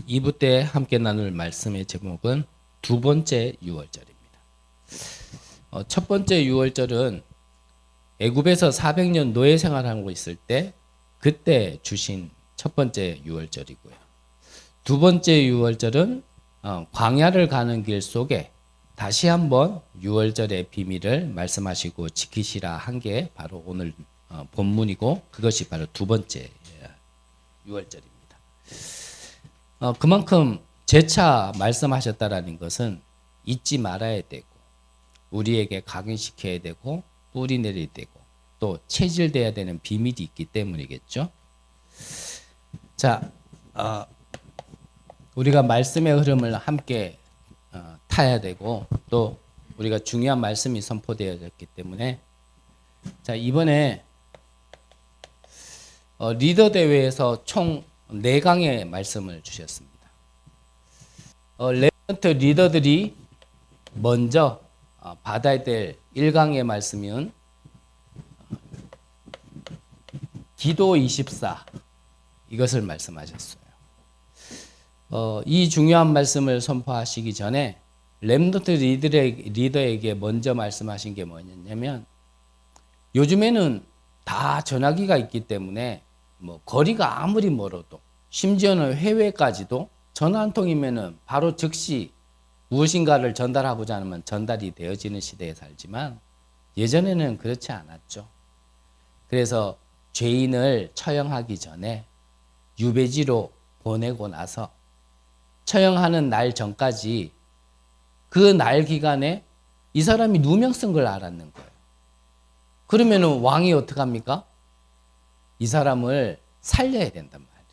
2부 때 함께 나눌 말씀의 제목은 두 번째 유월절입니다. 첫 번째 유월절은 애굽에서 400년 노예 생활하고 있을 때 그때 주신 첫 번째 유월절이고요. 두 번째 유월절은 광야를 가는 길 속에 다시 한번 유월절의 비밀을 말씀하시고 지키시라 한 게 바로 오늘 본문이고 그것이 바로 두 번째 유월절입니다. 그만큼 재차 말씀하셨다라는 것은 잊지 말아야 되고 우리에게 각인시켜야 되고 뿌리 내려야 되고 또 체질돼야 되는 비밀이 있기 때문이겠죠. 자, 우리가 말씀의 흐름을 함께 타야 되고 또 우리가 중요한 말씀이 선포되어졌기 때문에 자 이번에 리더 대회에서 총 4강의 말씀을 주셨습니다. 레전트 리더들이 먼저 받아야 될 1강의 말씀은 기도 24 이것을 말씀하셨어요. 이 중요한 말씀을 선포하시기 전에 렘넌트 리더에게 먼저 말씀하신 게 뭐냐면 요즘에는 다 전화기가 있기 때문에 뭐 거리가 아무리 멀어도 심지어는 해외까지도 전화 한 통이면은 바로 즉시 무엇인가를 전달하고자 하면 전달이 되어지는 시대에 살지만 예전에는 그렇지 않았죠. 그래서 죄인을 처형하기 전에 유배지로 보내고 나서 처형하는 날 전까지 그 날 기간에 이 사람이 누명 쓴 걸 알았는 거예요. 그러면은 왕이 어떡합니까? 이 사람을 살려야 된단 말이에요.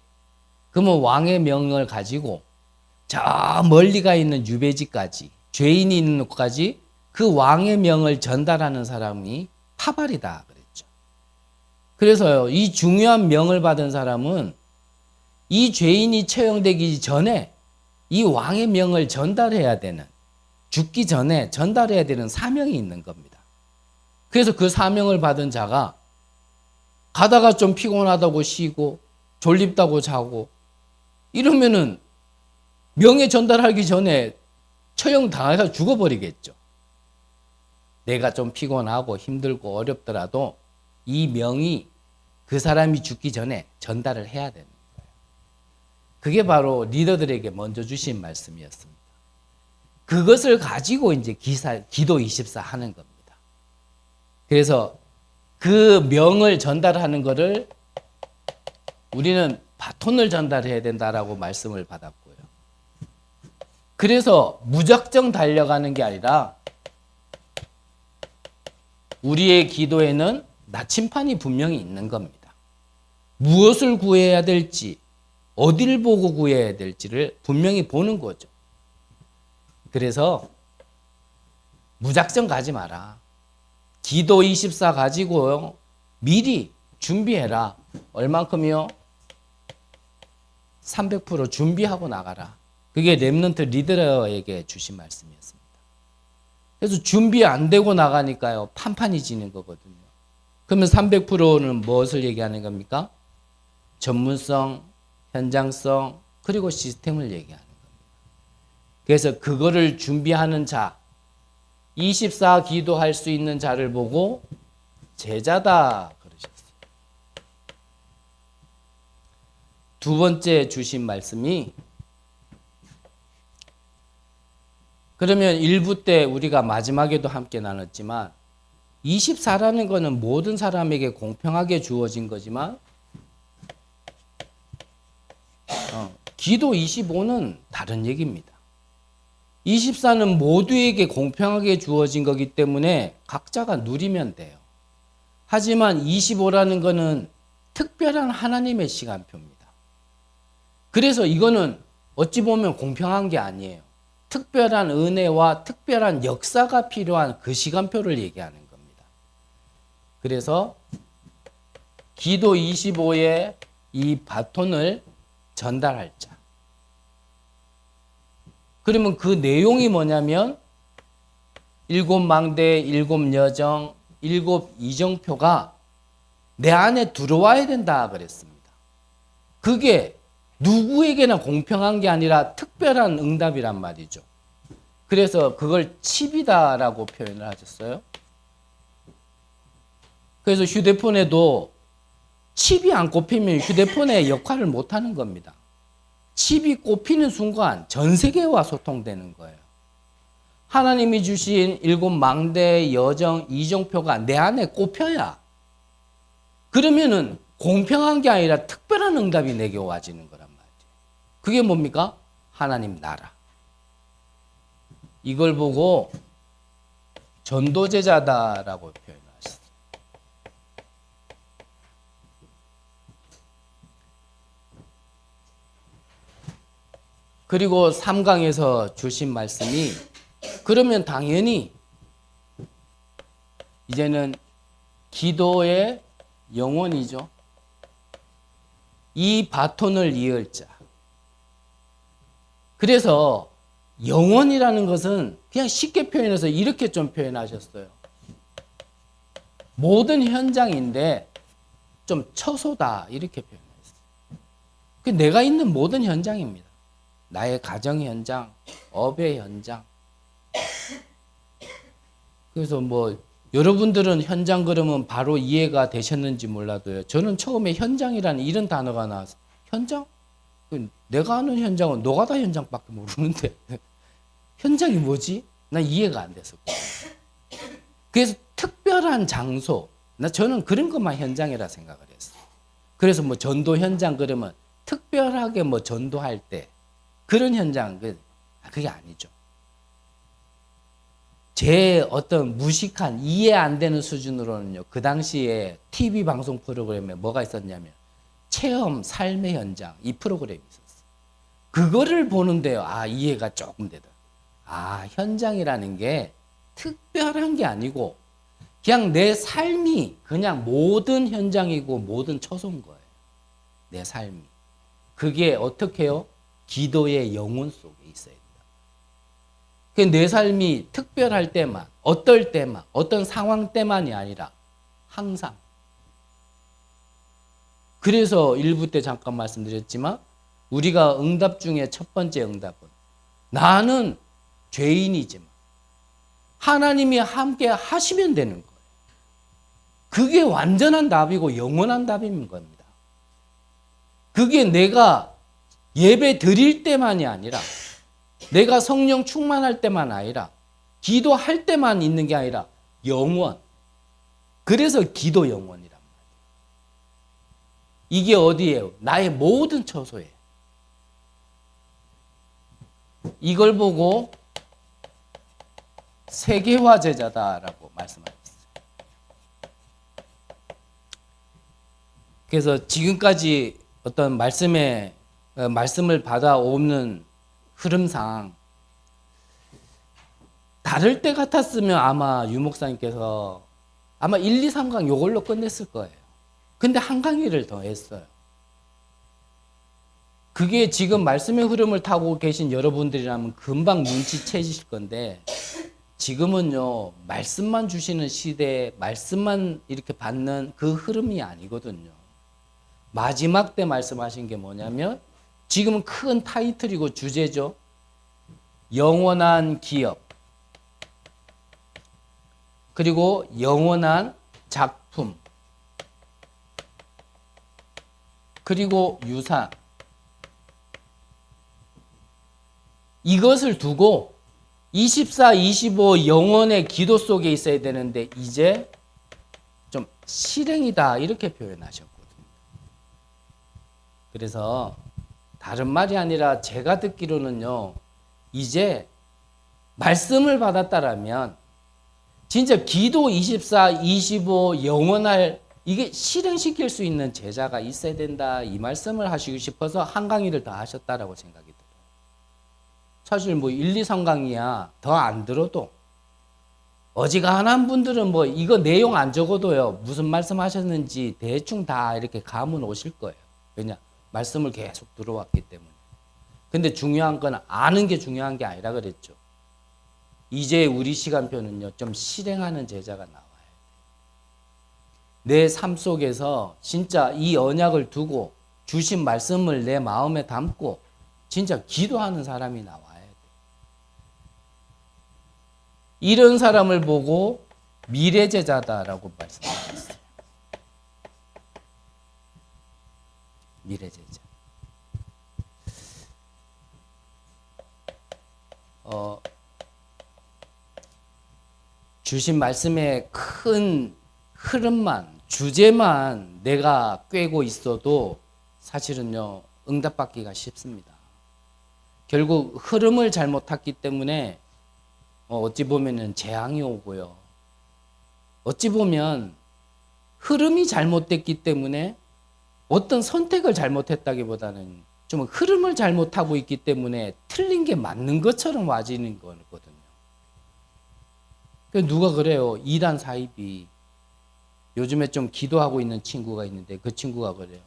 그러면 왕의 명을 가지고 저 멀리가 있는 유배지까지 죄인이 있는 곳까지 그 왕의 명을 전달하는 사람이 파발이다 그랬죠. 그래서 이 중요한 명을 받은 사람은 이 죄인이 처형되기 전에 이 왕의 명을 전달해야 되는 죽기 전에 전달해야 되는 사명이 있는 겁니다. 그래서 그 사명을 받은 자가 가다가 좀 피곤하다고 쉬고 졸립다고 자고 이러면은 명예 전달하기 전에 처형 당해서 죽어버리겠죠. 내가 좀 피곤하고 힘들고 어렵더라도 이 명이 그 사람이 죽기 전에 전달을 해야 되는 거예요. 그게 바로 리더들에게 먼저 주신 말씀이었습니다. 그것을 가지고 이제 기도 24 하는 겁니다. 그래서 그 명을 전달하는 것을 우리는 바톤을 전달해야 된다라고 말씀을 받았고요. 그래서 무작정 달려가는 게 아니라 우리의 기도에는 나침판이 분명히 있는 겁니다. 무엇을 구해야 될지, 어디를 보고 구해야 될지를 분명히 보는 거죠. 그래서 무작정 가지 마라. 기도 24 가지고 미리 준비해라. 얼만큼이요? 300% 준비하고 나가라. 그게 렘넌트 리더에게 주신 말씀이었습니다. 그래서 준비 안 되고 나가니까요. 판판해지는 거거든요. 그러면 300%는 무엇을 얘기하는 겁니까? 전문성, 현장성, 그리고 시스템을 얘기하는 겁니다. 그래서 그거를 준비하는 자, 24 기도할 수 있는 자를 보고 제자다 그러셨어요. 두 번째 주신 말씀이 그러면 1부 때 우리가 마지막에도 함께 나눴지만 24라는 것은 모든 사람에게 공평하게 주어진 거지만 기도 25는 다른 얘기입니다. 24는 모두에게 공평하게 주어진 거기 때문에 각자가 누리면 돼요. 하지만 25라는 것은 특별한 하나님의 시간표입니다. 그래서 이거는 어찌 보면 공평한 게 아니에요. 특별한 은혜와 특별한 역사가 필요한 그 시간표를 얘기하는 겁니다. 그래서 기도 25에 이 바톤을 전달할 자. 그러면 그 내용이 뭐냐면 7 망대, 7 여정, 7 이정표가 내 안에 들어와야 된다 그랬습니다. 그게 누구에게나 공평한 게 아니라 특별한 응답이란 말이죠. 그래서 그걸 칩이다라고 표현을 하셨어요. 그래서 휴대폰에도 칩이 안 꼽히면 휴대폰의 역할을 못 하는 겁니다. 칩이 꼽히는 순간 전 세계와 소통되는 거예요. 하나님이 주신 7망대 여정 이정표가 내 안에 꼽혀야 그러면은 공평한 게 아니라 특별한 응답이 내게 와지는 거란 말이에요. 그게 뭡니까? 하나님 나라. 이걸 보고 전도제자다라고 표현하셨어요. 그리고 3강에서 주신 말씀이 그러면 당연히 이제는 기도의 영혼이죠. 이 바톤을 이을 자. 그래서 영혼이라는 것은 그냥 쉽게 표현해서 이렇게 좀 표현하셨어요. 모든 현장인데 좀 처소다 이렇게 표현했어요. 그 내가 있는 모든 현장입니다. 나의 가정 현장, 업의 현장. 그래서 뭐 여러분들은 현장 그러면 바로 이해가 되셨는지 몰라도요. 저는 처음에 현장이라는 이런 단어가 나왔어요. 현장? 내가 아는 현장은 노가다 현장밖에 모르는데 현장이 뭐지? 난 이해가 안 됐었거든요. 그래서 특별한 장소, 저는 그런 것만 현장이라 생각을 했어요. 그래서 뭐 전도 현장 그러면 특별하게 뭐 전도할 때 그런 현장, 그게 아니죠. 제 어떤 무식한 이해 안 되는 수준으로는요. 그 당시에 TV 방송 프로그램에 뭐가 있었냐면 체험 삶의 현장 이 프로그램이 있었어요. 그거를 보는데요. 이해가 조금 되더라고요. 현장이라는 게 특별한 게 아니고 그냥 내 삶이 그냥 모든 현장이고 모든 처소인 거예요. 내 삶이. 그게 어떻게 해요? 기도의 영혼 속에 있어야 된다. 내 삶이 특별할 때만, 어떨 때만, 어떤 상황 때만이 아니라 항상. 그래서 1부 때 잠깐 말씀드렸지만 우리가 응답 중에 첫 번째 응답은 나는 죄인이지만 하나님이 함께 하시면 되는 거예요. 그게 완전한 답이고 영원한 답인 겁니다. 그게 내가 예배 드릴 때만이 아니라 내가 성령 충만할 때만 아니라 기도할 때만 있는 게 아니라 영원. 그래서 기도 영원이란 말이에요. 이게 어디예요? 나의 모든 처소에. 이걸 보고 세계화 제자다라고 말씀하셨어요. 그래서 지금까지 어떤 말씀을 받아오는 흐름상 다를 때 같았으면 아마 유 목사님께서 아마 1, 2, 3강 요걸로 끝냈을 거예요. 근데 한 강의를 더 했어요. 그게 지금 말씀의 흐름을 타고 계신 여러분들이라면 금방 눈치채실 건데 지금은요 말씀만 주시는 시대에 말씀만 이렇게 받는 그 흐름이 아니거든요. 마지막 때 말씀하신 게 뭐냐면 지금은 큰 타이틀이고 주제죠. 영원한 기업 그리고 영원한 작품 그리고 유산 이것을 두고 24, 25 영원의 기도 속에 있어야 되는데 이제 좀 실행이다 이렇게 표현하셨거든요. 그래서 다른 말이 아니라 제가 듣기로는요. 이제 말씀을 받았다라면 진짜 기도 24, 25 영원할 이게 실행시킬 수 있는 제자가 있어야 된다 이 말씀을 하시고 싶어서 한 강의를 더 하셨다라고 생각이 들어요. 사실 뭐 1, 2, 3강이야 더 안 들어도 어지간한 분들은 뭐 이거 내용 안 적어도요 무슨 말씀하셨는지 대충 다 이렇게 감은 오실 거예요. 왜냐 말씀을 계속 들어왔기 때문에. 근데 중요한 건 아는 게 중요한 게 아니라 그랬죠. 이제 우리 시간표는요 좀 실행하는 제자가 나와요. 내 삶 속에서 진짜 이 언약을 두고 주신 말씀을 내 마음에 담고 진짜 기도하는 사람이 나와야 돼. 이런 사람을 보고 미래제자다라고 말씀하셨어요. 미래제자. 주신 말씀의 큰 흐름만, 주제만 내가 꿰고 있어도 사실은요, 응답받기가 쉽습니다. 결국 흐름을 잘못 탔기 때문에 어찌 보면은 재앙이 오고요. 어찌 보면 흐름이 잘못됐기 때문에 어떤 선택을 잘못했다기보다는 좀 흐름을 잘못하고 있기 때문에 틀린 게 맞는 것처럼 와지는 거거든요. 누가 그래요? 이단 사입이. 요즘에 좀 기도하고 있는 친구가 있는데 그 친구가 그래요.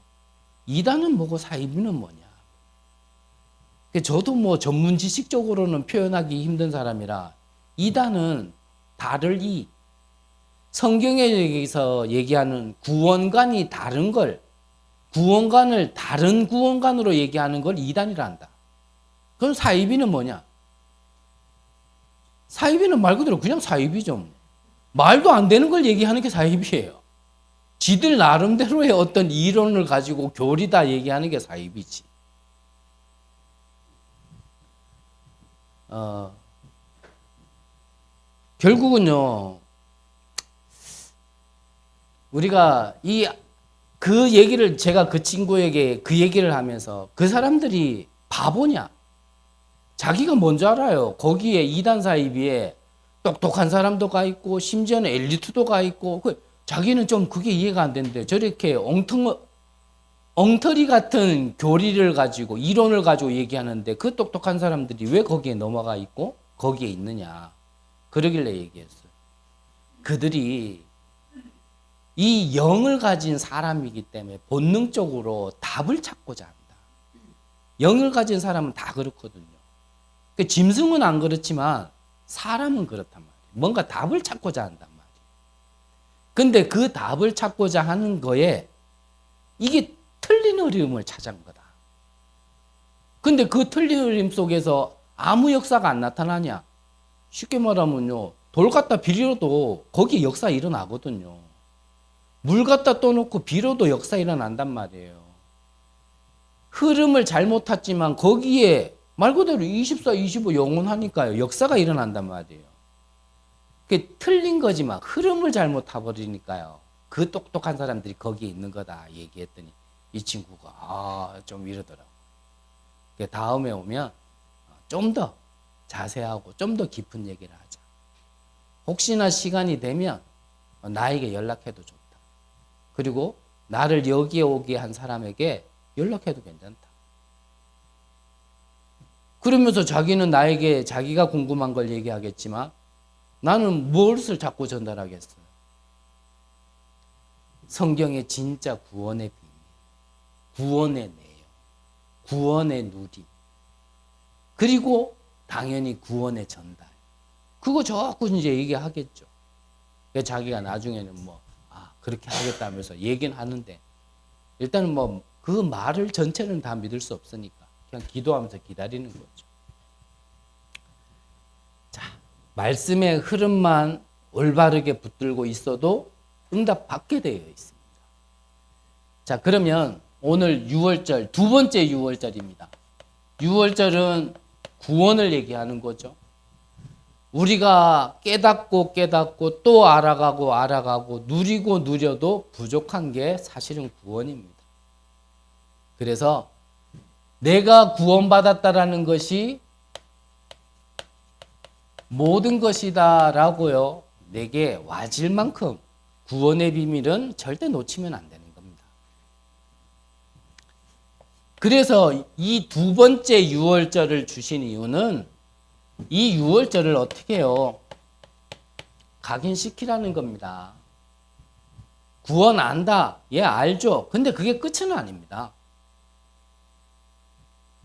이단은 뭐고 사입은 뭐냐. 저도 뭐 전문 지식적으로는 표현하기 힘든 사람이라 이단은 다를 이. 성경에서 얘기하는 구원관이 다른 걸, 구원관을 다른 구원관으로 얘기하는 걸 이단이라 한다. 그럼 사입이는 뭐냐? 사입이는 말 그대로 그냥 사입이죠. 말도 안 되는 걸 얘기하는 게 사입이에요. 지들 나름대로의 어떤 이론을 가지고 교리다 얘기하는 게 사입이지. 결국은요, 우리가 그 얘기를 제가 그 친구에게 그 얘기를 하면서 그 사람들이 바보냐? 자기가 뭔지 알아요. 거기에 이단 사이비에 똑똑한 사람도 가 있고 심지어는 엘리트도 가 있고 자기는 좀 그게 이해가 안 되는데 저렇게 엉터리 같은 교리를 가지고 이론을 가지고 얘기하는데 그 똑똑한 사람들이 왜 거기에 넘어가 있고 거기에 있느냐. 그러길래 얘기했어요. 그들이 이 영을 가진 사람이기 때문에 본능적으로 답을 찾고자 한다. 영을 가진 사람은 다 그렇거든요. 짐승은 안 그렇지만 사람은 그렇단 말이에요. 뭔가 답을 찾고자 한단 말이에요. 근데 그 답을 찾고자 하는 거에 이게 틀린 흐름을 찾은 거다. 근데 그 틀린 흐름 속에서 아무 역사가 안 나타나냐? 쉽게 말하면요. 돌 갖다 비려도 거기에 역사 일어나거든요. 물 갖다 떠놓고 비로도 역사 일어난단 말이에요. 흐름을 잘못 탔지만 거기에 말 그대로 24, 25 영원하니까요. 역사가 일어난단 말이에요. 그게 틀린 거지만 흐름을 잘못 타버리니까요. 그 똑똑한 사람들이 거기에 있는 거다 얘기했더니 이 친구가 좀 이러더라고. 다음에 오면 좀 더 자세하고 좀 더 깊은 얘기를 하자. 혹시나 시간이 되면 나에게 연락해도 좋다. 그리고 나를 여기에 오게 한 사람에게 연락해도 괜찮다. 그러면서 자기는 나에게 자기가 궁금한 걸 얘기하겠지만 나는 무엇을 자꾸 전달하겠어요? 성경의 진짜 구원의 비밀, 구원의 내용, 구원의 누림, 그리고 당연히 구원의 전달. 그거 자꾸 이제 얘기하겠죠. 자기가 나중에는 그렇게 하겠다면서 얘기는 하는데 일단은 그 말을 전체는 다 믿을 수 없으니까 그냥 기도하면서 기다리는 거죠. 자, 말씀의 흐름만 올바르게 붙들고 있어도 응답 받게 되어 있습니다. 자, 그러면 오늘 6월절, 두 번째 6월절입니다. 6월절은 구원을 얘기하는 거죠. 우리가 깨닫고 또 알아가고 누리고 누려도 부족한 게 사실은 구원입니다. 그래서 내가 구원받았다라는 것이 모든 것이다 라고요. 내게 와질 만큼 구원의 비밀은 절대 놓치면 안 되는 겁니다. 그래서 이 두 번째 6월절을 주신 이유는 이 6월절을 어떻게 해요? 각인시키라는 겁니다. 구원 안다. 예, 알죠. 근데 그게 끝은 아닙니다.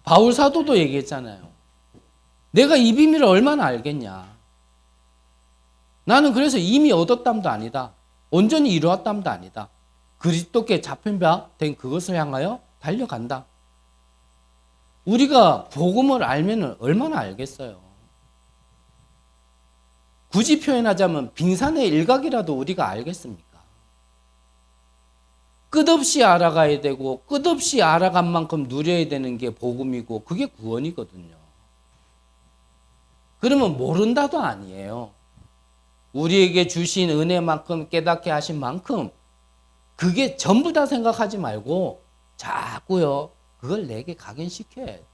바울 사도도 얘기했잖아요. 내가 이 비밀을 얼마나 알겠냐. 나는 그래서 이미 얻었담도 아니다. 온전히 이루었담도 아니다. 그리스도께 잡힌 바 된 그것을 향하여 달려간다. 우리가 복음을 알면 얼마나 알겠어요. 굳이 표현하자면 빙산의 일각이라도 우리가 알겠습니까? 끝없이 알아가야 되고 끝없이 알아간 만큼 누려야 되는 게 복음이고 그게 구원이거든요. 그러면 모른다도 아니에요. 우리에게 주신 은혜만큼 깨닫게 하신 만큼 그게 전부 다 생각하지 말고 자꾸요 그걸 내게 각인시켜야 돼요.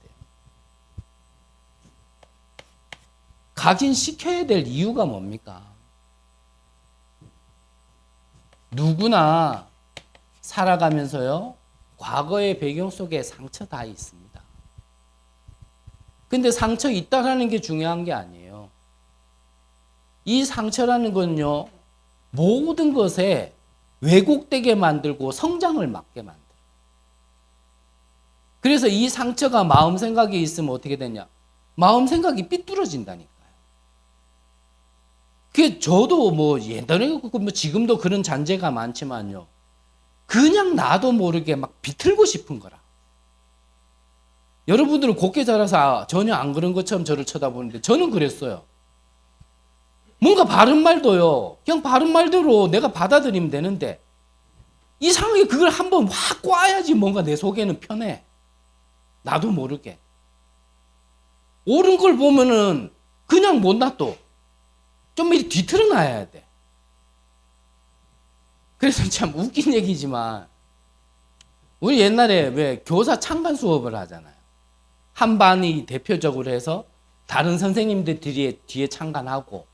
각인시켜야 될 이유가 뭡니까? 누구나 살아가면서요 과거의 배경 속에 상처 다 있습니다. 근데 상처 있다라는 게 중요한 게 아니에요. 이 상처라는 건요 모든 것에 왜곡되게 만들고 성장을 막게 만들어요. 그래서 이 상처가 마음 생각에 있으면 어떻게 되냐? 마음 생각이 삐뚤어진다니까요. 그 저도 뭐 옛날에 뭐 지금도 그런 잔재가 많지만요. 그냥 나도 모르게 막 비틀고 싶은 거라. 여러분들은 곱게 자라서 전혀 안 그런 것처럼 저를 쳐다보는데 저는 그랬어요. 뭔가 바른 말도요. 그냥 바른 말대로 내가 받아들이면 되는데 이상하게 그걸 한번 확 꽈야지 뭔가 내 속에는 편해. 나도 모르게. 옳은 걸 보면은 그냥 못 놔둬. 좀 이렇게 뒤틀어 놔야 돼. 그래서 참 웃긴 얘기지만 우리 옛날에 왜 교사 창간 수업을 하잖아요. 한 반이 대표적으로 해서 다른 선생님들 뒤에 창간하고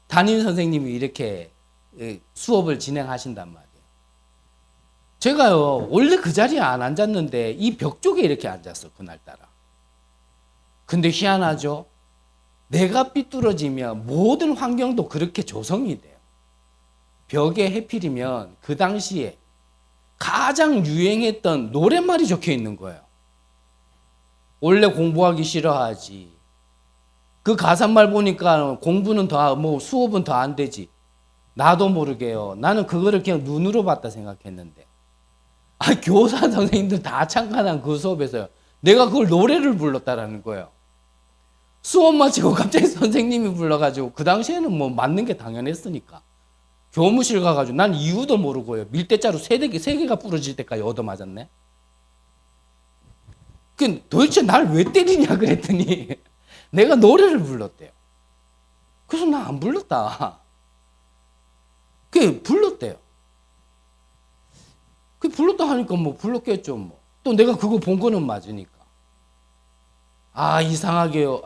담임 선생님이 이렇게 수업을 진행하신단 말이에요. 제가요 원래 그 자리에 안 앉았는데 이 벽 쪽에 이렇게 앉았어 그날따라. 근데 희한하죠. 내가 삐뚤어지면 모든 환경도 그렇게 조성이 돼요. 벽에 해필이면 그 당시에 가장 유행했던 노랫말이 적혀 있는 거예요. 원래 공부하기 싫어하지. 그 가사말 보니까 공부는 뭐 수업은 더 안 되지. 나도 모르게요. 나는 그거를 그냥 눈으로 봤다 생각했는데. 교사 선생님들 다 참관한 그 수업에서요. 내가 그걸 노래를 불렀다라는 거예요. 수업 마치고 갑자기 선생님이 불러가지고 그 당시에는 뭐 맞는 게 당연했으니까. 교무실 가가지고 난 이유도 모르고요. 밀대자루 세 개가 부러질 때까지 얻어맞았네. 도대체 날 왜 때리냐 그랬더니 내가 노래를 불렀대요. 그래서 나 안 불렀다. 불렀대요. 불렀다 하니까 뭐 불렀겠죠 뭐. 또 내가 그거 본 거는 맞으니까. 이상하게요.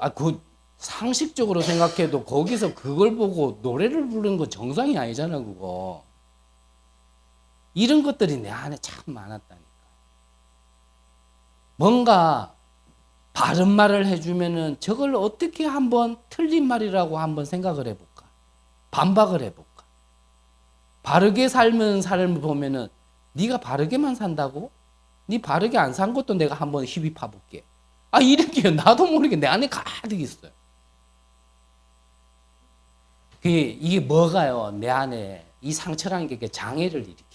상식적으로 생각해도 거기서 그걸 보고 노래를 부르는 건 정상이 아니잖아 그거. 이런 것들이 내 안에 참 많았다니까. 뭔가 바른 말을 해주면은 저걸 어떻게 한번 틀린 말이라고 한번 생각을 해볼까? 반박을 해볼까? 바르게 삶은 삶을 보면은 네가 바르게만 산다고? 네 바르게 안 산 것도 내가 한번 희비 파볼게. 이렇게 나도 모르게 내 안에 가득 있어요. 이게 뭐가요? 내 안에 이 상처라는 게 장애를 일으킨다.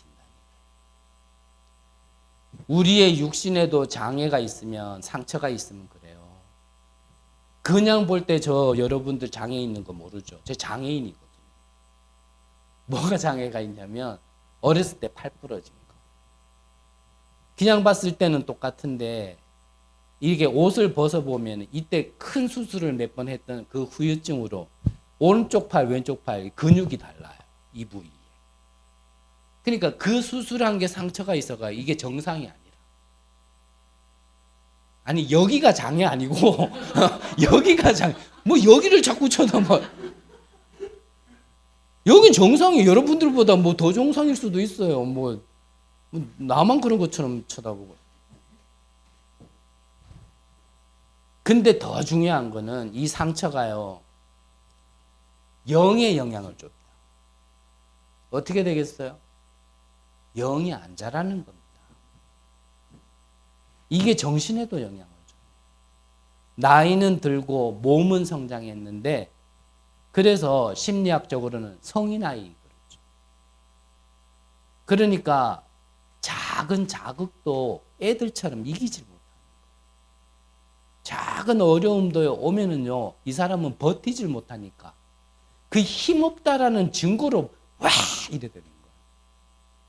우리의 육신에도 장애가 있으면 상처가 있으면 그래요. 그냥 볼 때 여러분들 장애 있는 거 모르죠. 제 장애인이거든요. 뭐가 장애가 있냐면 어렸을 때 팔 부러진 거. 그냥 봤을 때는 똑같은데 이게 옷을 벗어보면 이때 큰 수술을 몇 번 했던 그 후유증으로 오른쪽 팔, 왼쪽 팔 근육이 달라요. 이 부위에. 그러니까 그 수술한 게 상처가 있어가 이게 정상이 아니라. 여기가 장애 아니고 여기가 장애. 뭐 여기를 자꾸 쳐다봐. 여긴 정상이 여러분들보다 뭐 더 정상일 수도 있어요. 뭐 나만 그런 것처럼 쳐다보고. 근데 더 중요한 거는 이 상처가요. 영에 영향을 줍니다. 어떻게 되겠어요? 영이 안 자라는 겁니다. 이게 정신에도 영향을 줘요. 나이는 들고 몸은 성장했는데 그래서 심리학적으로는 성인아이 그러죠. 그러니까 작은 자극도 애들처럼 이기질 못해요. 작은 어려움도 오면은요, 이 사람은 버티질 못하니까 그 힘없다라는 증거로 와 이래 되는 거예요.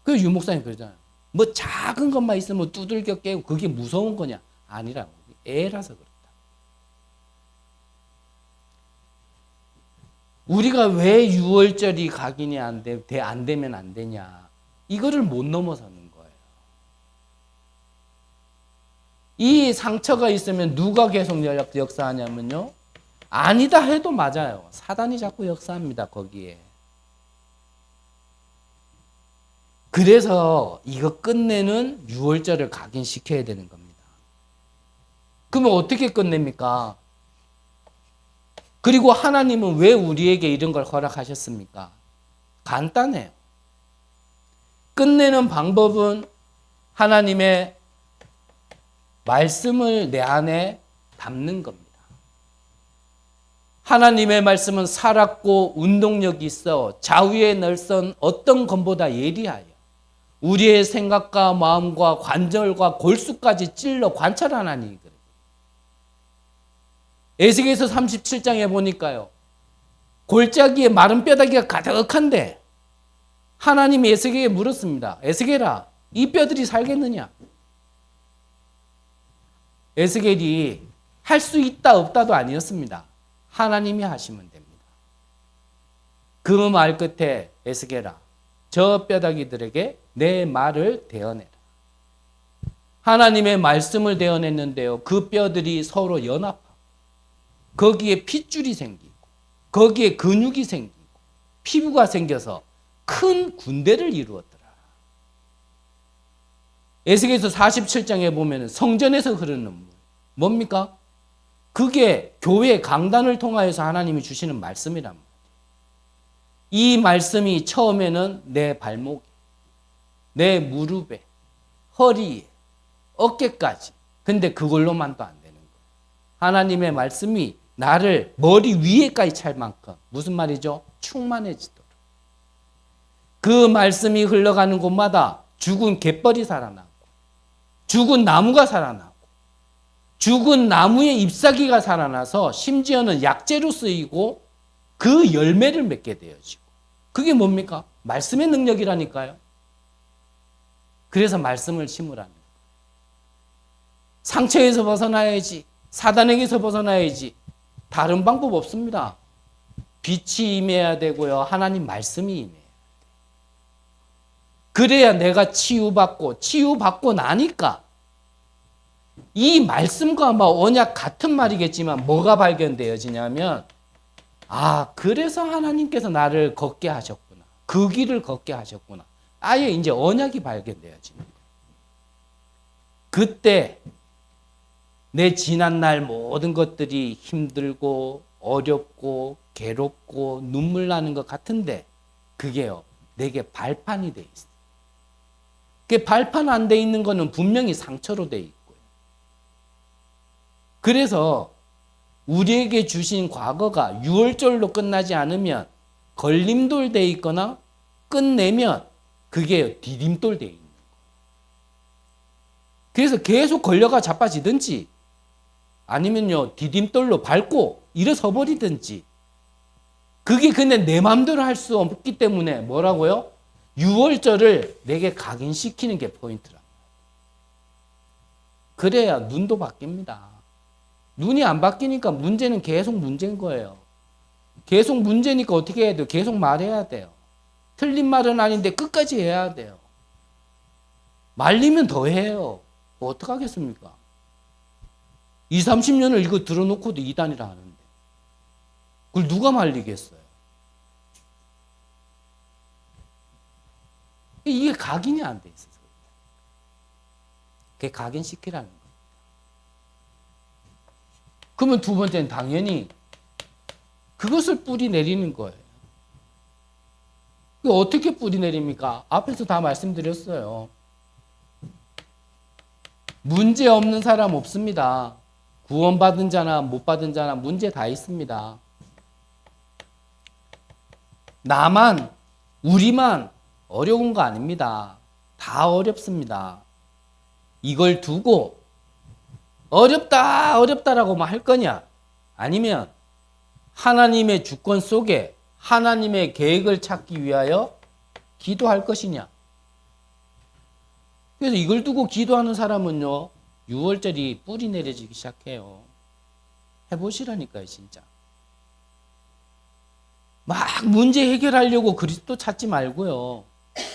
그 유목사님 그러잖아요. 뭐 작은 것만 있으면 두들겨 깨고 그게 무서운 거냐? 아니라고. 애라서 그렇다. 우리가 왜 6월절이 각인이 안 되면 안 되냐? 이거를 못 넘어서는 거예요. 이 상처가 있으면 누가 계속 역사하냐면요. 아니다 해도 맞아요. 사단이 자꾸 역사합니다. 거기에. 그래서 이거 끝내는 6월절을 각인시켜야 되는 겁니다. 그러면 어떻게 끝냅니까? 그리고 하나님은 왜 우리에게 이런 걸 허락하셨습니까? 간단해요. 끝내는 방법은 하나님의 말씀을 내 안에 담는 겁니다. 하나님의 말씀은 살았고 운동력이 있어 자위의 날선 어떤 검보다 예리하여 우리의 생각과 마음과 관절과 골수까지 찔러 관찰하나니. 에스겔서 37장에 보니까요. 골짜기에 마른 뼈다귀가 가득한데 하나님이 에스겔에게 물었습니다. 에스겔아, 이 뼈들이 살겠느냐? 에스겔이 할 수 있다 없다도 아니었습니다. 하나님이 하시면 됩니다. 그 말 끝에 에스겔아, 저 뼈다귀들에게 내 말을 대어내라. 하나님의 말씀을 대어냈는데요. 그 뼈들이 서로 연합하고 거기에 핏줄이 생기고 거기에 근육이 생기고 피부가 생겨서 큰 군대를 이루었더라. 에스겔서 47장에 보면 성전에서 흐르는 물. 뭡니까? 그게 교회 강단을 통하여서 하나님이 주시는 말씀이란 말이에요. 이 말씀이 처음에는 내 발목에, 내 무릎에, 허리에, 어깨까지. 근데 그걸로만도 안 되는 거예요. 하나님의 말씀이 나를 머리 위에까지 찰 만큼 무슨 말이죠? 충만해지도록. 그 말씀이 흘러가는 곳마다 죽은 갯벌이 살아나고 죽은 나무가 살아나고 죽은 나무의 잎사귀가 살아나서 심지어는 약재로 쓰이고 그 열매를 맺게 되어지고. 그게 뭡니까? 말씀의 능력이라니까요. 그래서 말씀을 심으라는 거예요. 상처에서 벗어나야지. 사단에게서 벗어나야지. 다른 방법 없습니다. 빛이 임해야 되고요. 하나님 말씀이 임해야 돼요. 그래야 내가 치유받고 나니까 이 말씀과 언약 같은 말이겠지만 뭐가 발견되어지냐면 그래서 하나님께서 나를 걷게 하셨구나. 그 길을 걷게 하셨구나. 아예 이제 언약이 발견되어지는 거예요. 그때 내 지난날 모든 것들이 힘들고 어렵고 괴롭고 눈물 나는 것 같은데 그게요. 내게 발판이 돼 있어요. 그 발판 안 돼 있는 거는 분명히 상처로 돼 있고요. 그래서 우리에게 주신 과거가 6월절로 끝나지 않으면 걸림돌 돼 있거나 끝내면 그게 디딤돌 돼 있는 거예요. 그래서 계속 걸려가 자빠지든지 아니면요 디딤돌로 밟고 일어서 버리든지 그게 근데 내 마음대로 할 수 없기 때문에 뭐라고요? 6월절을 내게 각인시키는 게 포인트라. 그래야 눈도 바뀝니다. 눈이 안 바뀌니까 문제는 계속 문제인 거예요. 계속 문제니까 어떻게 해야 돼요? 계속 말해야 돼요. 틀린 말은 아닌데 끝까지 해야 돼요. 말리면 더 해요. 어떡하겠습니까? 20, 30년을 이거 들어놓고도 이단이라 하는데 그걸 누가 말리겠어요? 이게 각인이 안 돼 있어서 그게 각인시키라는 거예요. 그러면 두 번째는 당연히 그것을 뿌리 내리는 거예요. 어떻게 뿌리 내립니까? 앞에서 다 말씀드렸어요. 문제 없는 사람 없습니다. 구원받은 자나 못 받은 자나 문제 다 있습니다. 나만, 우리만 어려운 거 아닙니다. 다 어렵습니다. 이걸 두고 어렵다 어렵다라고 할 거냐? 아니면 하나님의 주권 속에 하나님의 계획을 찾기 위하여 기도할 것이냐? 그래서 이걸 두고 기도하는 사람은요, 6월절이 뿌리 내려지기 시작해요. 해보시라니까요, 진짜. 막 문제 해결하려고 그리스도 찾지 말고요.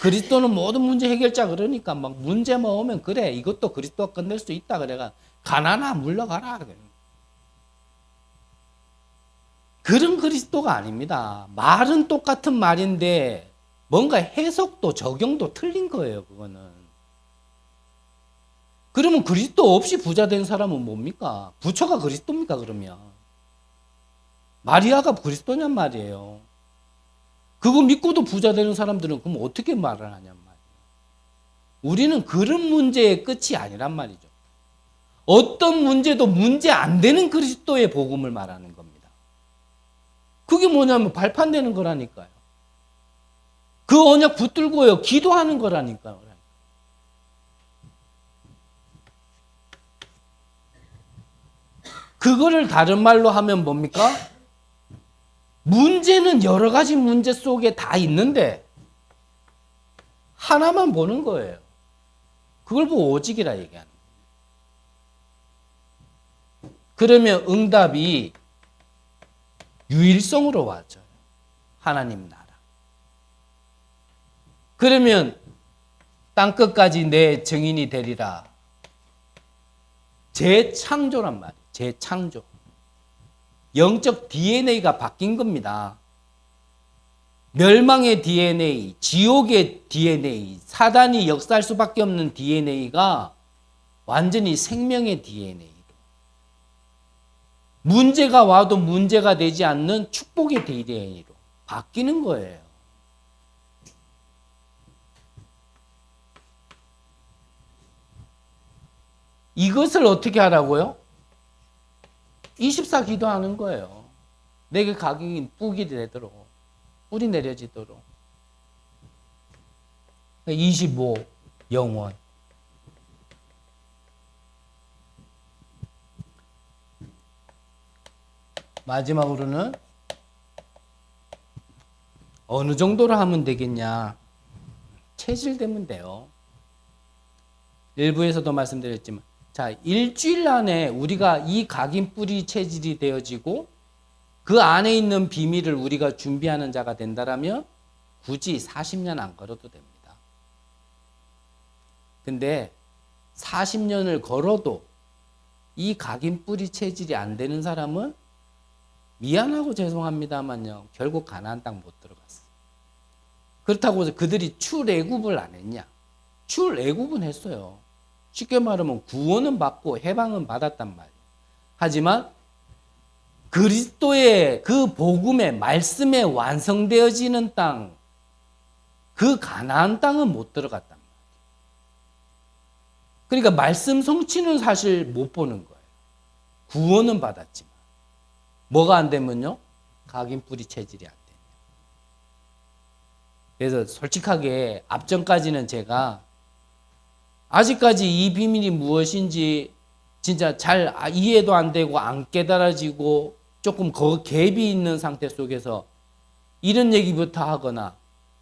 그리스도는 모든 문제 해결자 그러니까 막 문제만 오면 그래, 이것도 그리스도가 끝낼 수 있다 그래가 가나나 물러가라. 그런 그리스도가 아닙니다. 말은 똑같은 말인데 뭔가 해석도 적용도 틀린 거예요, 그거는. 그러면 그리스도 없이 부자 된 사람은 뭡니까? 부처가 그리스도입니까, 그러면? 마리아가 그리스도냔 말이에요. 그거 믿고도 부자 되는 사람들은 그럼 어떻게 말을 하냔 말이에요. 우리는 그런 문제의 끝이 아니란 말이죠. 어떤 문제도 문제 안 되는 그리스도의 복음을 말하는 겁니다. 그게 뭐냐면 발판되는 거라니까요. 그 언약 붙들고요, 기도하는 거라니까요. 그거를 다른 말로 하면 뭡니까? 문제는 여러 가지 문제 속에 다 있는데 하나만 보는 거예요. 그걸 보고 오직이라 얘기하는 거예요. 그러면 응답이 유일성으로 와져요. 하나님 나라. 그러면 땅끝까지 내 증인이 되리라. 재창조란 말이에요. 재창조. 영적 DNA가 바뀐 겁니다. 멸망의 DNA, 지옥의 DNA, 사단이 역사할 수밖에 없는 DNA가 완전히 생명의 DNA. 문제가 와도 문제가 되지 않는 축복의 DNA로 바뀌는 거예요. 이것을 어떻게 하라고요? 24 기도하는 거예요. 내게 각인이 뿌리 되도록, 뿌리 내려지도록. 25 영원. 마지막으로는 어느 정도로 하면 되겠냐? 체질되면 돼요. 일부에서도 말씀드렸지만, 자, 일주일 안에 우리가 이 각인 뿌리 체질이 되어지고 그 안에 있는 비밀을 우리가 준비하는 자가 된다라면 굳이 40년 안 걸어도 됩니다. 근데 40년을 걸어도 이 각인 뿌리 체질이 안 되는 사람은 미안하고 죄송합니다만요, 결국 가나안 땅 못 들어갔어요. 그렇다고 해서 그들이 출애굽을 안 했냐? 출애굽은 했어요. 쉽게 말하면 구원은 받고 해방은 받았단 말이에요. 하지만 그리스도의 그 복음의 말씀에 완성되어지는 땅, 그 가나안 땅은 못 들어갔단 말이에요. 그러니까 말씀 성취는 사실 못 보는 거예요. 구원은 받았지만 뭐가 안 되면요? 각인 뿌리 체질이 안 돼요. 그래서 솔직하게 앞전까지는 제가 아직까지 이 비밀이 무엇인지 진짜 잘 이해도 안 되고 안 깨달아지고 조금 갭이 있는 상태 속에서 이런 얘기부터 하거나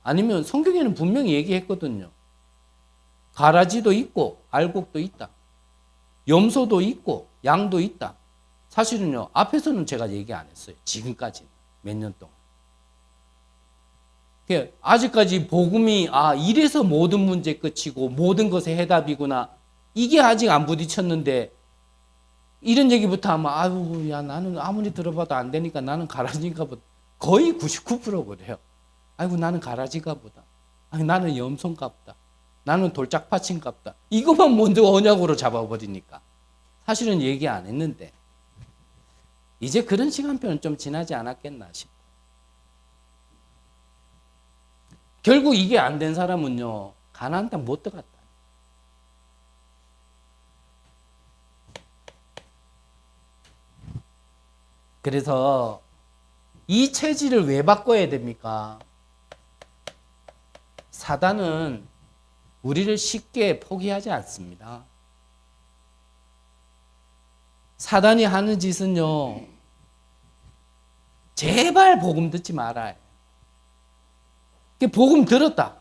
아니면 성경에는 분명히 얘기했거든요. 가라지도 있고 알곡도 있다. 염소도 있고 양도 있다. 사실은요, 앞에서는 제가 얘기 안 했어요. 지금까지 몇 년 동안. 아직까지 복음이 이래서 모든 문제 끝이고 모든 것의 해답이구나. 이게 아직 안 부딪혔는데 이런 얘기부터 하면 아유, 야, 나는 아무리 들어봐도 안 되니까 나는 가라지인가 보다. 거의 99% 그래요. 아이고, 나는 가라지가 보다. 아니, 나는 염소인가 보다. 나는 돌짝파친가 보다. 이것만 먼저 언약으로 잡아버리니까. 사실은 얘기 안 했는데 이제 그런 시간표는 좀 지나지 않았겠나 싶어요. 결국 이게 안 된 사람은요, 가나안 땅 못 들어갔다. 그래서 이 체질을 왜 바꿔야 됩니까? 사단은 우리를 쉽게 포기하지 않습니다. 사단이 하는 짓은요, 제발 복음 듣지 말아요. 복음 들었다.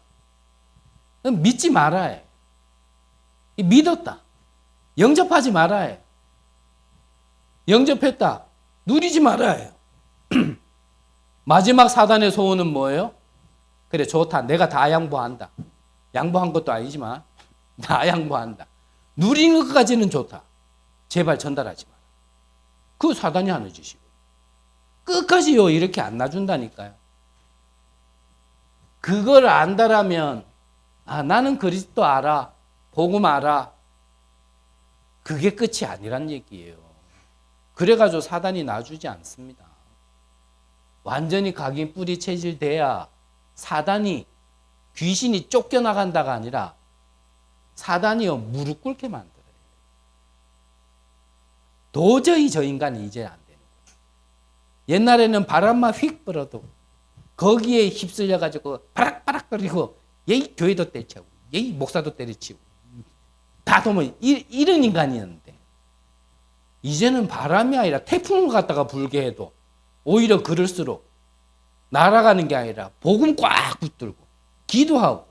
믿지 말아요. 믿었다. 영접하지 말아요. 영접했다. 누리지 말아요. 마지막 사단의 소원은 뭐예요? 그래, 좋다. 내가 다 양보한다. 양보한 것도 아니지만 다 양보한다. 누리는 것까지는 좋다. 제발 전달하지 마라. 그거 사단이 하는 짓이고. 끝까지요, 이렇게 안 놔준다니까요. 그걸 안다라면, 아, 나는 그리스도 알아. 복음 알아. 그게 끝이 아니란 얘기예요. 그래가지고 사단이 놔주지 않습니다. 완전히 각인 뿌리 체질돼야 사단이, 귀신이 쫓겨나간다가 아니라 사단이요, 무릎 꿇게 만들어요. 도저히 저 인간이 이제 안 되는 거예요. 옛날에는 바람만 휙 불어도 거기에 휩쓸려가지고 바락바락거리고 예이 교회도 때리치고 예이 목사도 때리치고 다 도면 이런 인간이었는데, 이제는 바람이 아니라 태풍을 갖다가 불게 해도 오히려 그럴수록 날아가는 게 아니라 복음 꽉 붙들고 기도하고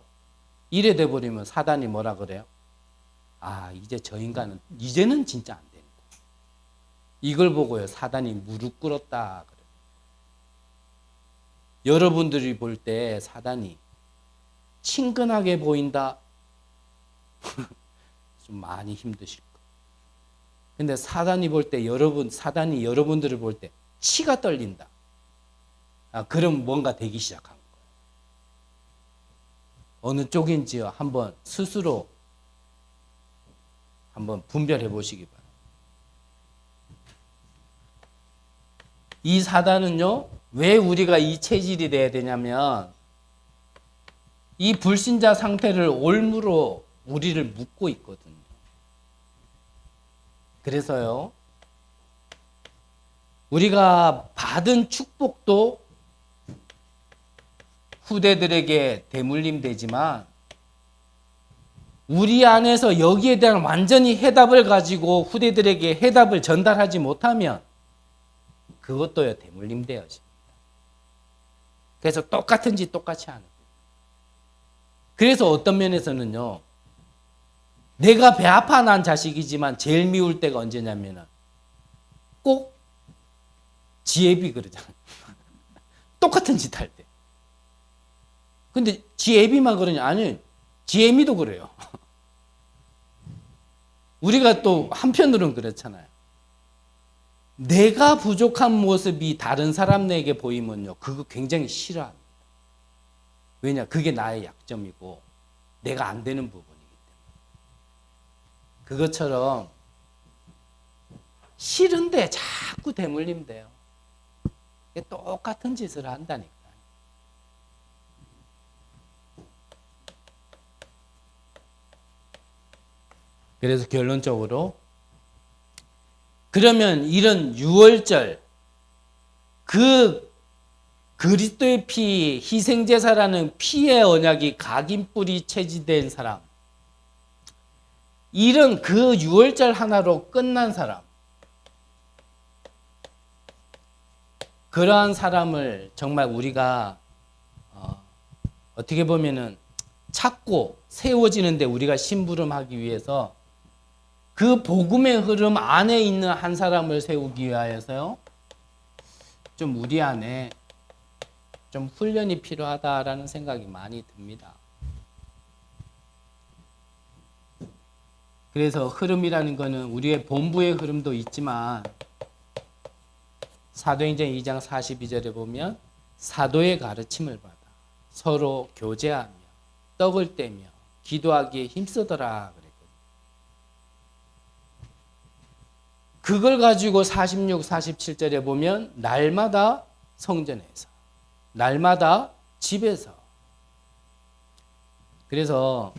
이래 돼버리면 사단이 뭐라 그래요? 아, 이제 저 인간은 이제는 진짜 안 되는 거야. 이걸 보고요, 사단이 무릎 꿇었다 그래요. 여러분들이 볼 때 사단이 친근하게 보인다? 좀 많이 힘드실 거예요. 근데 사단이 볼 때 사단이 여러분들을 볼 때 치가 떨린다. 아, 그럼 뭔가 되기 시작한 거예요. 어느 쪽인지요, 한번 스스로 한번 분별해 보시기 바랍니다. 이 사단은요, 왜 우리가 이 체질이 돼야 되냐면, 이 불신자 상태를 올무로 우리를 묶고 있거든요. 그래서요, 우리가 받은 축복도 후대들에게 대물림 되지만, 우리 안에서 여기에 대한 완전히 해답을 가지고 후대들에게 해답을 전달하지 못하면 그것도요, 대물림 되어집니다. 그래서 똑같은 짓 똑같이 하는 거예요. 그래서 어떤 면에서는요, 내가 배 아파 난 자식이지만 제일 미울 때가 언제냐면은 꼭 지애비 그러잖아요. 똑같은 짓 할 때. 근데 지애비만 그러냐? 아니, 지애미도 그래요. 우리가 또 한편으로는 그렇잖아요. 내가 부족한 모습이 다른 사람에게 보이면요, 그거 굉장히 싫어합니다. 왜냐? 그게 나의 약점이고 내가 안 되는 부분이기 때문에. 그것처럼 싫은데 자꾸 대물림 돼요. 똑같은 짓을 한다니까. 그래서 결론적으로, 그러면 이런 유월절, 그 그리스도의 피, 희생제사라는 피의 언약이 각인뿌리 체지된 사람, 이런 그 유월절 하나로 끝난 사람, 그러한 사람을 정말 우리가 어떻게 보면은 찾고 세워지는데 우리가 심부름하기 위해서 그 복음의 흐름 안에 있는 한 사람을 세우기 위하여서요, 좀 우리 안에 좀 훈련이 필요하다라는 생각이 많이 듭니다. 그래서 흐름이라는 것은 우리의 본부의 흐름도 있지만, 사도행전 2장 42절에 보면 사도의 가르침을 받아 서로 교제하며 떡을 떼며 기도하기에 힘쓰더라 그랬거든요. 그걸 가지고 46, 47절에 보면 날마다 성전에서, 날마다 집에서. 그래서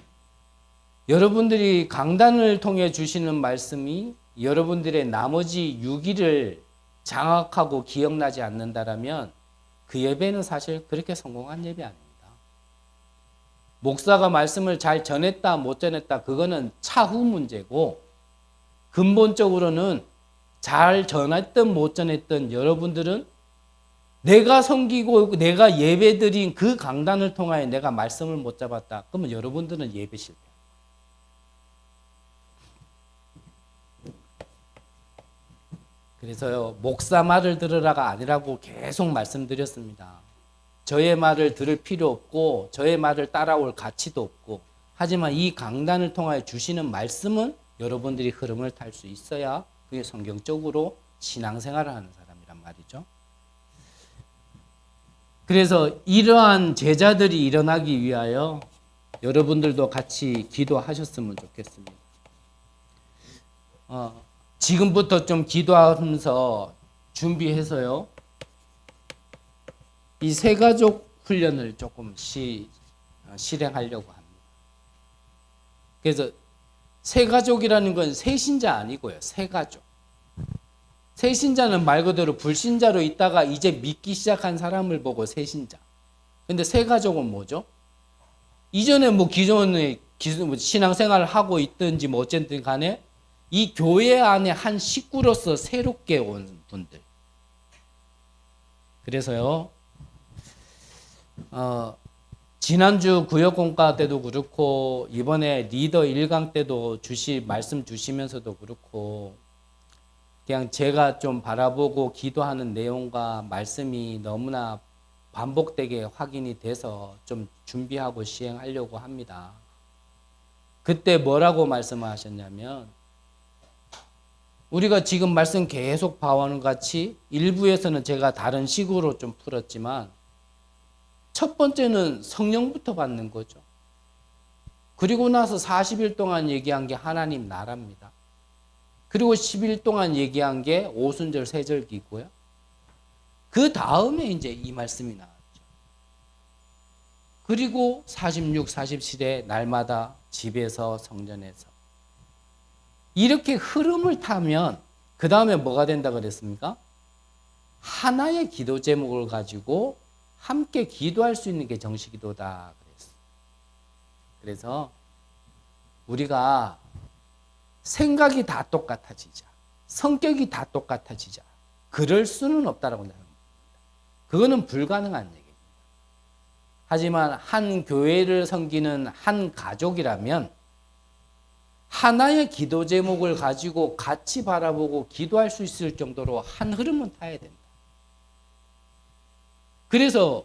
여러분들이 강단을 통해 주시는 말씀이 여러분들의 나머지 6일을 장악하고 기억나지 않는다라면 그 예배는 사실 그렇게 성공한 예배 아닙니다. 목사가 말씀을 잘 전했다 못 전했다, 그거는 차후 문제고, 근본적으로는 잘 전했든 못 전했든 여러분들은 내가 섬기고 내가 예배드린 그 강단을 통하여 내가 말씀을 못 잡았다. 그러면 여러분들은 예배 실패. 그래서요, 목사 말을 들으라가 아니라고 계속 말씀드렸습니다. 저의 말을 들을 필요 없고 저의 말을 따라올 가치도 없고, 하지만 이 강단을 통하여 주시는 말씀은 여러분들이 흐름을 탈 수 있어야 그게 성경적으로 신앙생활을 하는 사람이란 말이죠. 그래서 이러한 제자들이 일어나기 위하여 여러분들도 같이 기도하셨으면 좋겠습니다. 지금부터 좀 기도하면서 준비해서요, 이 세가족 훈련을 조금 실행하려고 합니다. 그래서 세가족이라는 건 세신자 아니고요, 세가족. 세신자는 말 그대로 불신자로 있다가 이제 믿기 시작한 사람을 보고 세신자. 근데 세가족은 뭐죠? 이전에 뭐 기존에 신앙생활을 하고 있든지 뭐 어쨌든 간에 이 교회 안에 한 식구로서 새롭게 온 분들. 그래서요, 지난주 구역공과 때도 그렇고 이번에 리더 1강 때도 말씀 주시면서도 그렇고, 그냥 제가 좀 바라보고 기도하는 내용과 말씀이 너무나 반복되게 확인이 돼서 좀 준비하고 시행하려고 합니다. 그때 뭐라고 말씀하셨냐면, 우리가 지금 말씀 계속 봐오는 같이 일부에서는 제가 다른 식으로 좀 풀었지만, 첫 번째는 성령부터 받는 거죠. 그리고 나서 40일 동안 얘기한 게 하나님 나라입니다. 그리고 10일 동안 얘기한 게 오순절 세절기고요. 그 다음에 이제 이 말씀이 나왔죠. 그리고 46, 47에 날마다 집에서 성전에서. 이렇게 흐름을 타면 그 다음에 뭐가 된다 그랬습니까? 하나의 기도 제목을 가지고 함께 기도할 수 있는 게 정식기도다 그랬어요. 그래서 우리가 생각이 다 똑같아지자, 성격이 다 똑같아지자, 그럴 수는 없다라고 생각합니다. 그거는 불가능한 얘기입니다. 하지만 한 교회를 섬기는 한 가족이라면 하나의 기도 제목을 가지고 같이 바라보고 기도할 수 있을 정도로 한 흐름은 타야 된다. 그래서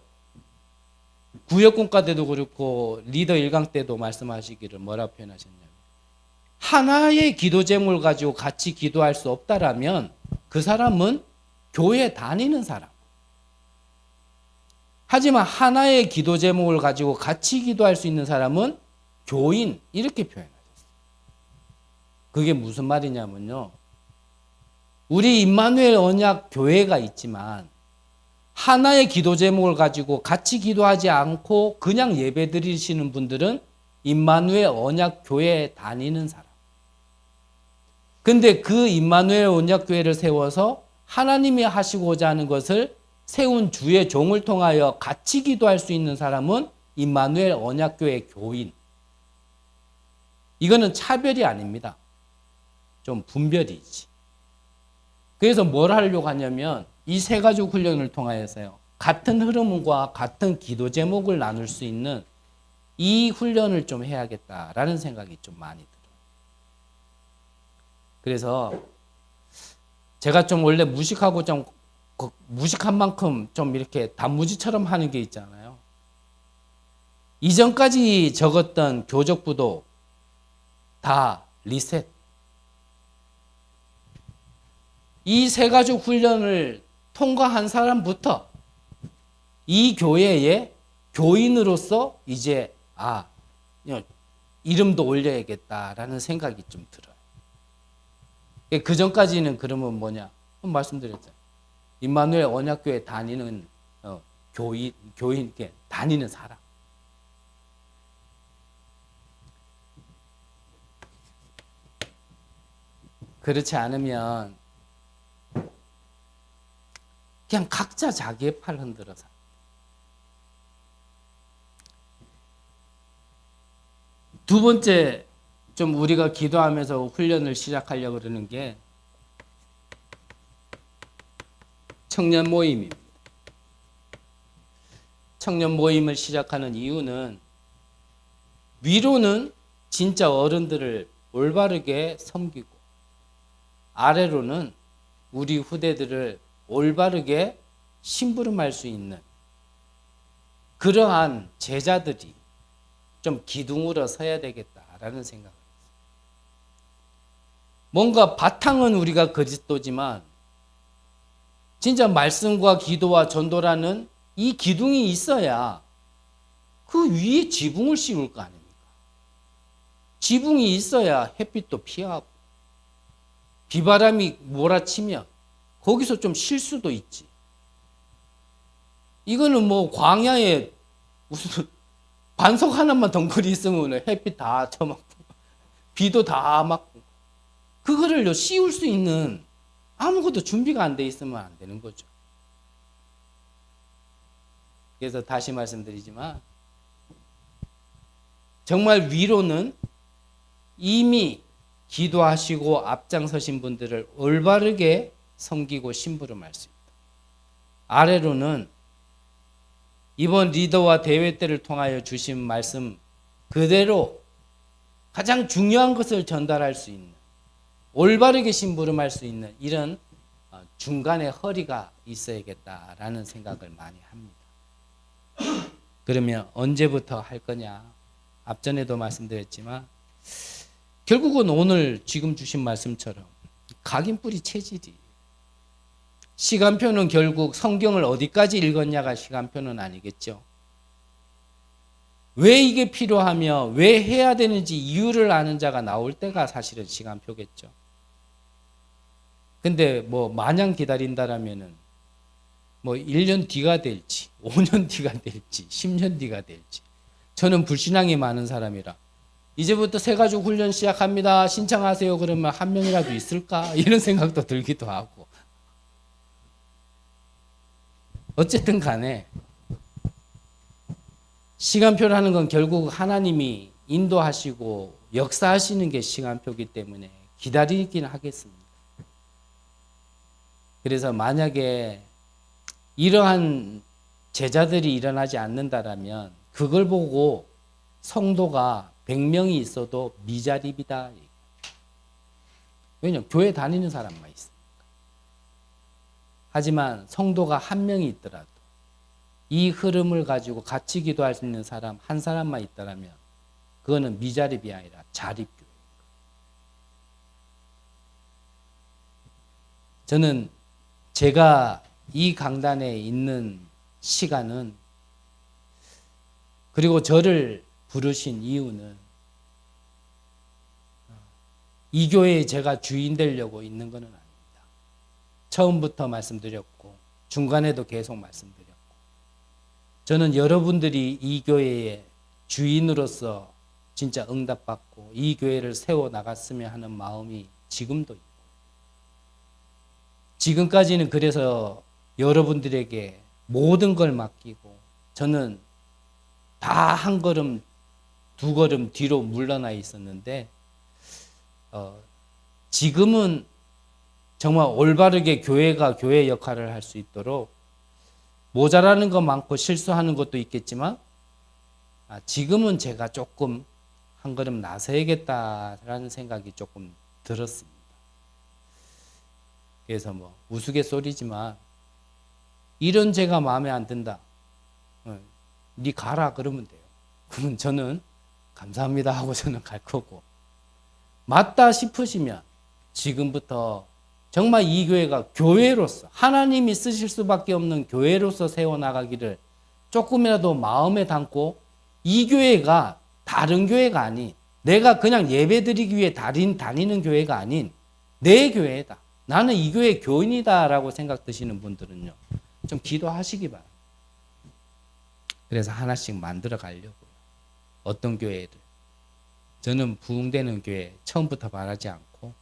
구역공과 때도 그렇고 리더 1강 때도 말씀하시기를 뭐라고 표현하셨냐면, 하나의 기도 제목을 가지고 같이 기도할 수 없다라면 그 사람은 교회 다니는 사람. 하지만 하나의 기도 제목을 가지고 같이 기도할 수 있는 사람은 교인, 이렇게 표현하셨어요. 그게 무슨 말이냐면요, 우리 임마누엘 언약 교회가 있지만 하나의 기도 제목을 가지고 같이 기도하지 않고 그냥 예배 드리시는 분들은 임마누엘 언약 교회에 다니는 사람. 근데 그 임마누엘 언약 교회를 세워서 하나님이 하시고자 하는 것을 세운 주의 종을 통하여 같이 기도할 수 있는 사람은 임마누엘 언약 교회 교인. 이거는 차별이 아닙니다. 좀 분별이지. 그래서 뭘 하려고 하냐면 이 세 가지 훈련을 통하여서요, 같은 흐름과 같은 기도 제목을 나눌 수 있는 이 훈련을 좀 해야겠다라는 생각이 좀 많이 들어요. 그래서 제가 좀 원래 무식하고 좀 무식한 만큼 좀 이렇게 단무지처럼 하는 게 있잖아요. 이전까지 적었던 교적부도 다 리셋. 이 세 가지 훈련을 통과한 사람부터 이 교회의 교인으로서 이제 이름도 올려야겠다라는 생각이 좀 들어요. 그 전까지는 그러면 뭐냐? 말씀드렸잖아요. 임마누엘 언약교회 다니는 교인 다니는 사람. 그렇지 않으면 그냥 각자 자기의 팔 흔들어서. 두 번째, 좀 우리가 기도하면서 훈련을 시작하려고 그러는 게, 청년 모임입니다. 청년 모임을 시작하는 이유는 위로는 진짜 어른들을 올바르게 섬기고 아래로는 우리 후대들을 올바르게 심부름할 수 있는 그러한 제자들이 좀 기둥으로 서야 되겠다라는 생각을 했어요. 뭔가 바탕은 우리가 그리스도지만 진짜 말씀과 기도와 전도라는 이 기둥이 있어야 그 위에 지붕을 씌울 거 아닙니까? 지붕이 있어야 햇빛도 피하고 비바람이 몰아치면 거기서 좀 쉴 수도 있지. 이거는 뭐 광야에 무슨 반석 하나만 덩그리 있으면 햇빛 다 쳐맞고 비도 다 맞고 그거를 씌울 수 있는 아무것도 준비가 안 돼 있으면 안 되는 거죠. 그래서 다시 말씀드리지만 정말 위로는 이미 기도하시고 앞장서신 분들을 올바르게 섬기고 심부름할 수 있다. 아래로는 이번 리더와 대회 때를 통하여 주신 말씀 그대로 가장 중요한 것을 전달할 수 있는 올바르게 심부름할 수 있는 이런 중간에 허리가 있어야겠다라는 생각을 많이 합니다. 그러면 언제부터 할 거냐? 앞전에도 말씀드렸지만 결국은 오늘 지금 주신 말씀처럼 각인뿌리 체질이 시간표는 결국 성경을 어디까지 읽었냐가 시간표는 아니겠죠. 왜 이게 필요하며 왜 해야 되는지 이유를 아는 자가 나올 때가 사실은 시간표겠죠. 근데 뭐 마냥 기다린다라면은 뭐 1년 뒤가 될지 5년 뒤가 될지 10년 뒤가 될지 저는 불신앙이 많은 사람이라 이제부터 새가족 훈련 시작합니다. 신청하세요. 그러면 한 명이라도 있을까? 이런 생각도 들기도 하고 어쨌든 간에 시간표라는 건 결국 하나님이 인도하시고 역사하시는 게 시간표이기 때문에 기다리긴 하겠습니다. 그래서 만약에 이러한 제자들이 일어나지 않는다라면 그걸 보고 성도가 100명이 있어도 미자립이다. 왜냐하면 교회 다니는 사람만 있으니까. 하지만 성도가 한 명이 있더라도 이 흐름을 가지고 같이 기도할 수 있는 사람 한 사람만 있다면 그거는 미자립이 아니라 자립교회입니다. 저는 제가 이 강단에 있는 시간은 그리고 저를 부르신 이유는 이 교회에 제가 주인 되려고 있는 것은 아닙니다. 처음부터 말씀드렸고 중간에도 계속 말씀드렸고 저는 여러분들이 이 교회의 주인으로서 진짜 응답받고 이 교회를 세워나갔으면 하는 마음이 지금도 있고 지금까지는 그래서 여러분들에게 모든 걸 맡기고 저는 다 한 걸음 두 걸음 뒤로 물러나 있었는데 지금은 정말 올바르게 교회가 교회 역할을 할 수 있도록 모자라는 것 많고 실수하는 것도 있겠지만 지금은 제가 조금 한 걸음 나서야겠다라는 생각이 조금 들었습니다. 그래서 뭐 우스갯소리지만 이런 제가 마음에 안 든다. 네 가라 그러면 돼요. 그러면 저는 감사합니다 하고 저는 갈 거고 맞다 싶으시면 지금부터 정말 이 교회가 교회로서 하나님이 쓰실 수밖에 없는 교회로서 세워나가기를 조금이라도 마음에 담고 이 교회가 다른 교회가 아닌 내가 그냥 예배드리기 위해 다니는 교회가 아닌 내 교회다. 나는 이 교회 교인이다 라고 생각 드시는 분들은요. 좀 기도하시기 바랍니다. 그래서 하나씩 만들어 가려고요. 어떤 교회를. 저는 부흥되는 교회 처음부터 바라지 않고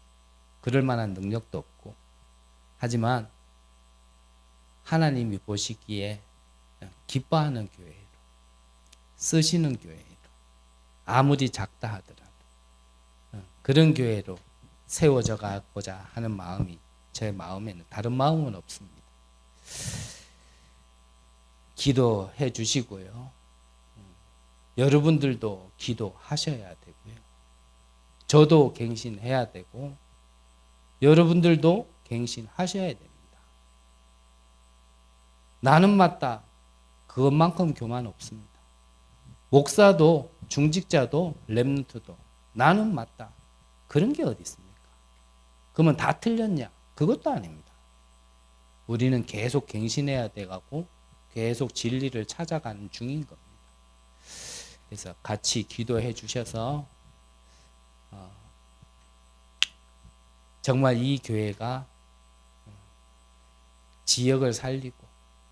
그럴 만한 능력도 없고 하지만 하나님이 보시기에 기뻐하는 교회로 쓰시는 교회로 아무리 작다 하더라도 그런 교회로 세워져 가고자 하는 마음이 제 마음에는 다른 마음은 없습니다. 기도해 주시고요. 여러분들도 기도하셔야 되고요. 저도 갱신해야 되고 여러분들도 갱신하셔야 됩니다. 나는 맞다. 그것만큼 교만 없습니다. 목사도 중직자도 렘넌트도 나는 맞다. 그런 게 어디 있습니까? 그러면 다 틀렸냐? 그것도 아닙니다. 우리는 계속 갱신해야 돼가고 계속 진리를 찾아가는 중인 겁니다. 그래서 같이 기도해 주셔서 정말 이 교회가 지역을 살리고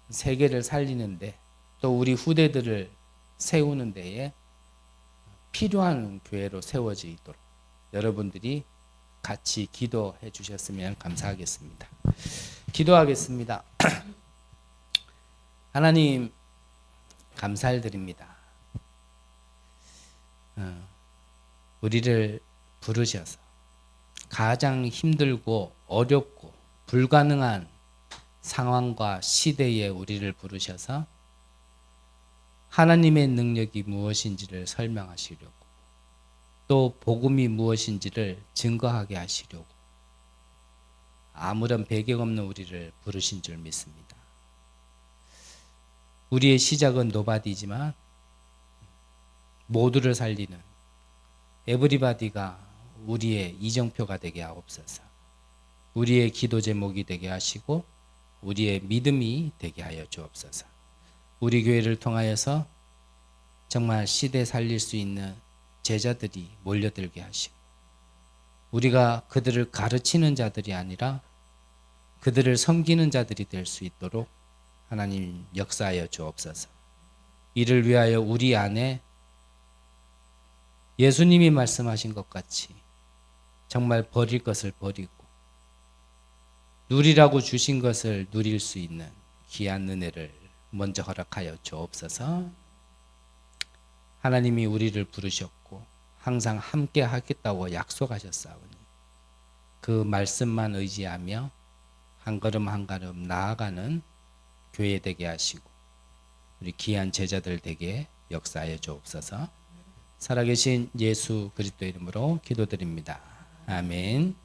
세계를 살리는데 또 우리 후대들을 세우는 데에 필요한 교회로 세워지도록 여러분들이 같이 기도해 주셨으면 감사하겠습니다. 기도하겠습니다. 하나님 감사드립니다. 우리를 부르셔서 가장 힘들고 어렵고 불가능한 상황과 시대에 우리를 부르셔서 하나님의 능력이 무엇인지를 설명하시려고 또 복음이 무엇인지를 증거하게 하시려고 아무런 배경 없는 우리를 부르신 줄 믿습니다. 우리의 시작은 노바디지만 모두를 살리는 에브리바디가 우리의 이정표가 되게 하옵소서. 우리의 기도 제목이 되게 하시고 우리의 믿음이 되게 하여 주옵소서. 우리 교회를 통하여서 정말 시대 살릴 수 있는 제자들이 몰려들게 하시고 우리가 그들을 가르치는 자들이 아니라 그들을 섬기는 자들이 될 수 있도록 하나님 역사하여 주옵소서. 이를 위하여 우리 안에 예수님이 말씀하신 것 같이 정말 버릴 것을 버리고 누리라고 주신 것을 누릴 수 있는 귀한 은혜를 먼저 허락하여 주옵소서. 하나님이 우리를 부르셨고 항상 함께 하겠다고 약속하셨사오니 그 말씀만 의지하며 한 걸음 한 걸음 나아가는 교회 되게 하시고 우리 귀한 제자들 되게 역사하여 주옵소서. 살아계신 예수 그리스도 이름으로 기도드립니다. 아멘.